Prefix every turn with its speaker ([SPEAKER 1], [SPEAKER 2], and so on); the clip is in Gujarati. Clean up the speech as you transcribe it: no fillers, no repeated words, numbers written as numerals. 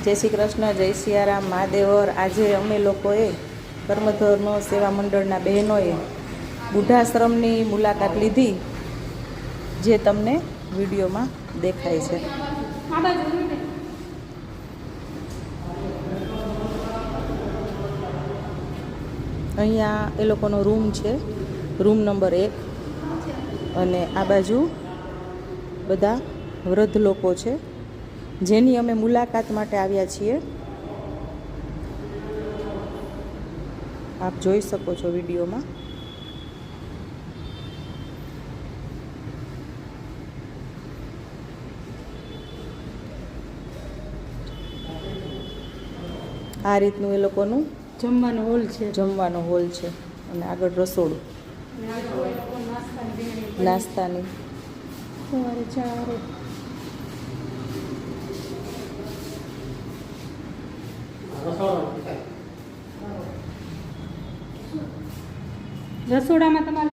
[SPEAKER 1] જય શ્રી કૃષ્ણ, જય સિયારામ, મહાદેવર। આજે અમે લોકોએ કર્મધર્મ સેવા મંડળના બહેનોએ બુઢાશ્રમની મુલાકાત લીધી, જે તમને વિડીયોમાં દેખાય છે। અહીંયા એ લોકોનો રૂમ છે, રૂમ નંબર 1, અને આ બાજુ બધા વૃદ્ધ લોકો છે, જેની અમે મુલાકાત માટે આવ્યા છીએ। આપ જોઈ શકો છો વિડીયોમાં। આ રીતનું એ લોકોનું
[SPEAKER 2] જમવાનો હોલ છે,
[SPEAKER 1] અને આગળ રસોડું, નાસ્તાની
[SPEAKER 2] સવારે ચા રસોડામાં તમારે